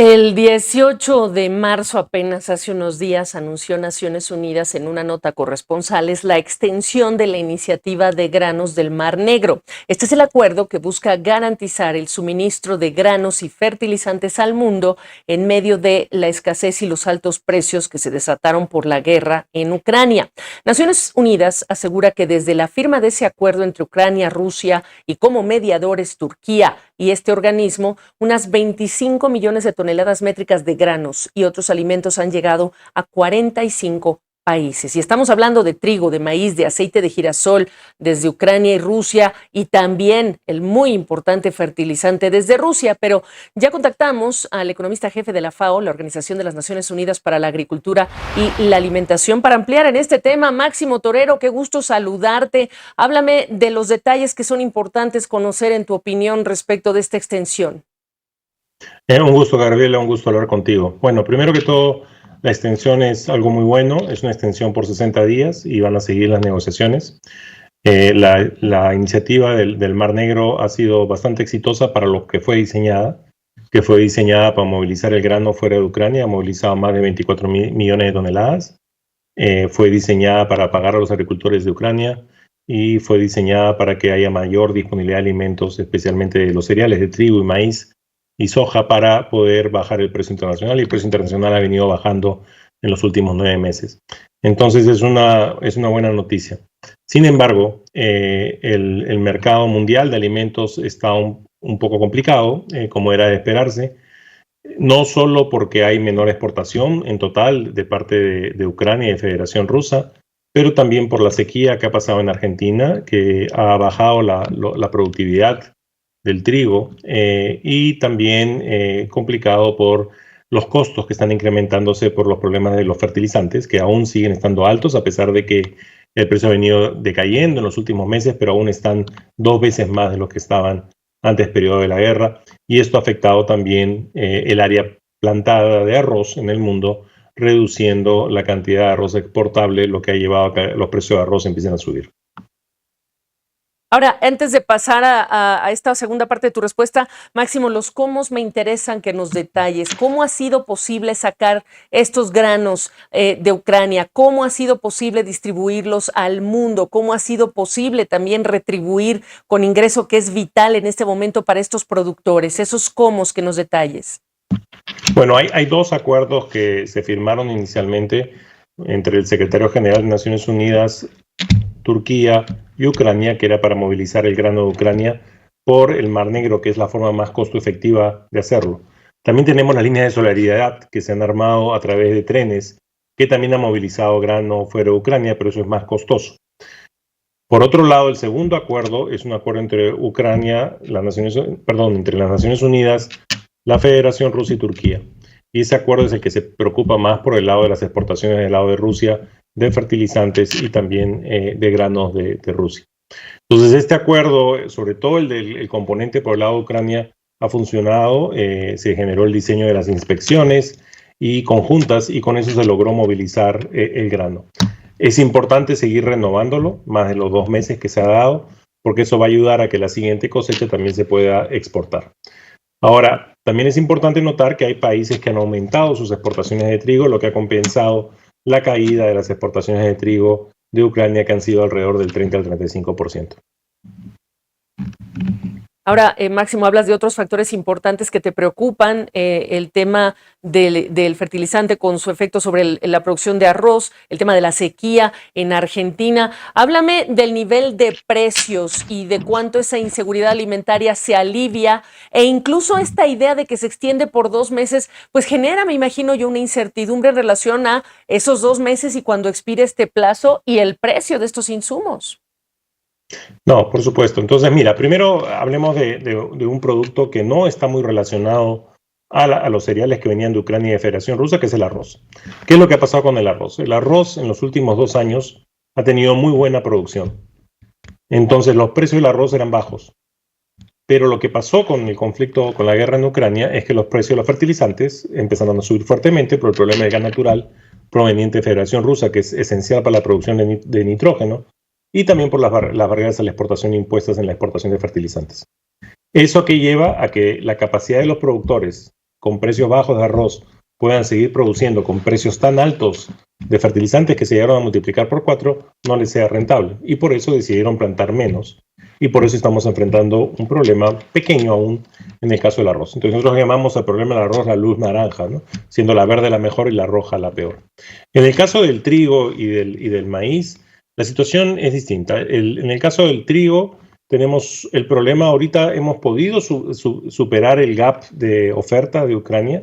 El 18 de marzo, apenas hace unos días, anunció Naciones Unidas en una nota a corresponsales la extensión de la iniciativa de granos del Mar Negro. Este es el acuerdo que busca garantizar el suministro de granos y fertilizantes al mundo en medio de la escasez y los altos precios que se desataron por la guerra en Ucrania. Naciones Unidas asegura que desde la firma de ese acuerdo entre Ucrania, Rusia y como mediadores Turquía y este organismo, unas 25 millones de toneladas métricas de granos y otros alimentos han llegado a 45 países. Y estamos hablando de trigo, de maíz, de aceite de girasol desde Ucrania y Rusia, y también el muy importante fertilizante desde Rusia. Pero ya contactamos al economista jefe de la FAO, la Organización de las Naciones Unidas para la Agricultura y la Alimentación, para ampliar en este tema. Máximo Torero, qué gusto saludarte. Háblame de los detalles que son importantes conocer en tu opinión respecto de esta extensión. Un gusto, Gabriela, un gusto hablar contigo. Bueno, primero que todo, la extensión es algo muy bueno, es una extensión por 60 días y van a seguir las negociaciones. La iniciativa del Mar Negro ha sido bastante exitosa para lo que fue diseñada para movilizar el grano fuera de Ucrania, ha movilizado más de 24 millones de toneladas. Fue diseñada para pagar a los agricultores de Ucrania y fue diseñada para que haya mayor disponibilidad de alimentos, especialmente de los cereales de trigo y maíz y soja, para poder bajar el precio internacional, y el precio internacional ha venido bajando en los últimos 9 meses. Entonces es una buena noticia. Sin embargo, el mercado mundial de alimentos está un poco complicado, como era de esperarse, no solo porque hay menor exportación en total de parte de Ucrania y de Federación Rusa, pero también por la sequía que ha pasado en Argentina, que ha bajado la productividad del trigo, y también complicado por los costos que están incrementándose por los problemas de los fertilizantes, que aún siguen estando altos, a pesar de que el precio ha venido decayendo en los últimos meses, pero aún están 2 veces más de lo que estaban antes del periodo de la guerra, y esto ha afectado también el área plantada de arroz en el mundo, reduciendo la cantidad de arroz exportable, lo que ha llevado a que los precios de arroz empiecen a subir. Ahora, antes de pasar a esta segunda parte de tu respuesta, Máximo, los cómo me interesan que nos detalles. ¿Cómo ha sido posible sacar estos granos de Ucrania? ¿Cómo ha sido posible distribuirlos al mundo? ¿Cómo ha sido posible también retribuir con ingreso que es vital en este momento para estos productores? Esos cómo que nos detalles. Bueno, hay 2 acuerdos que se firmaron inicialmente entre el secretario general de Naciones Unidas, Turquía y Ucrania, que era para movilizar el grano de Ucrania por el Mar Negro, que es la forma más costo efectiva de hacerlo. También tenemos las líneas de solidaridad que se han armado a través de trenes, que también han movilizado grano fuera de Ucrania, pero eso es más costoso. Por otro lado, el segundo acuerdo es un acuerdo entre entre las Naciones Unidas, la Federación Rusa y Turquía. Y ese acuerdo es el que se preocupa más por el lado de las exportaciones del lado de Rusia, de fertilizantes y también de granos de Rusia. Entonces, este acuerdo, sobre todo el componente por el lado de Ucrania, ha funcionado. Se generó el diseño de las inspecciones y conjuntas, y con eso se logró movilizar el grano. Es importante seguir renovándolo, más de los 2 meses que se ha dado, porque eso va a ayudar a que la siguiente cosecha también se pueda exportar. Ahora, también es importante notar que hay países que han aumentado sus exportaciones de trigo, lo que ha compensado la caída de las exportaciones de trigo de Ucrania, que han sido alrededor del 30 al 35%. Ahora, Máximo, hablas de otros factores importantes que te preocupan, el tema del fertilizante con su efecto sobre la producción de arroz, el tema de la sequía en Argentina. Háblame del nivel de precios y de cuánto esa inseguridad alimentaria se alivia, e incluso esta idea de que se extiende por 2 meses, pues genera, me imagino yo, una incertidumbre en relación a esos 2 meses y cuando expire este plazo y el precio de estos insumos. No, por supuesto. Entonces, mira, primero hablemos de un producto que no está muy relacionado a los cereales que venían de Ucrania y de Federación Rusa, que es el arroz. ¿Qué es lo que ha pasado con el arroz? El arroz en los últimos 2 años ha tenido muy buena producción. Entonces, los precios del arroz eran bajos. Pero lo que pasó con el conflicto, con la guerra en Ucrania, es que los precios de los fertilizantes empezaron a subir fuertemente por el problema de gas natural proveniente de Federación Rusa, que es esencial para la producción de nitrógeno, y también por las barreras a la exportación impuestas en la exportación de fertilizantes. Eso que lleva a que la capacidad de los productores con precios bajos de arroz puedan seguir produciendo con precios tan altos de fertilizantes que se llegaron a multiplicar por 4, no les sea rentable. Y por eso decidieron plantar menos. Y por eso estamos enfrentando un problema pequeño aún en el caso del arroz. Entonces nosotros llamamos al problema del arroz la luz naranja, ¿no? Siendo la verde la mejor y la roja la peor. En el caso del trigo y del maíz, la situación es distinta. En el caso del trigo, tenemos el problema, ahorita hemos podido superar el gap de oferta de Ucrania,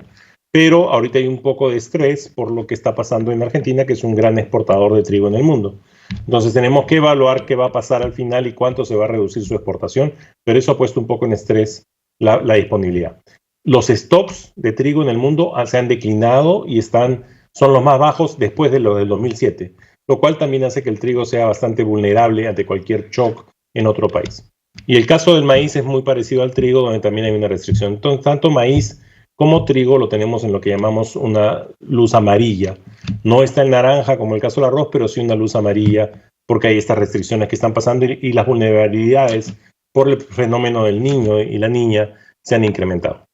pero ahorita hay un poco de estrés por lo que está pasando en Argentina, que es un gran exportador de trigo en el mundo. Entonces tenemos que evaluar qué va a pasar al final y cuánto se va a reducir su exportación, pero eso ha puesto un poco en estrés la disponibilidad. Los stocks de trigo en el mundo se han declinado y son los más bajos después de lo del 2007, lo cual también hace que el trigo sea bastante vulnerable ante cualquier shock en otro país. Y el caso del maíz es muy parecido al trigo, donde también hay una restricción. Entonces, tanto maíz como trigo lo tenemos en lo que llamamos una luz amarilla. No está en naranja como el caso del arroz, pero sí una luz amarilla, porque hay estas restricciones que están pasando y las vulnerabilidades por el fenómeno del niño y la niña se han incrementado.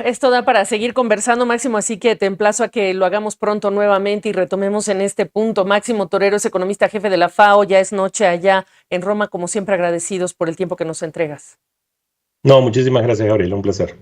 Esto da para seguir conversando, Máximo, así que te emplazo a que lo hagamos pronto nuevamente y retomemos en este punto. Máximo Torero es economista jefe de la FAO, ya es noche allá en Roma, como siempre agradecidos por el tiempo que nos entregas. No, muchísimas gracias, Gabriel, un placer.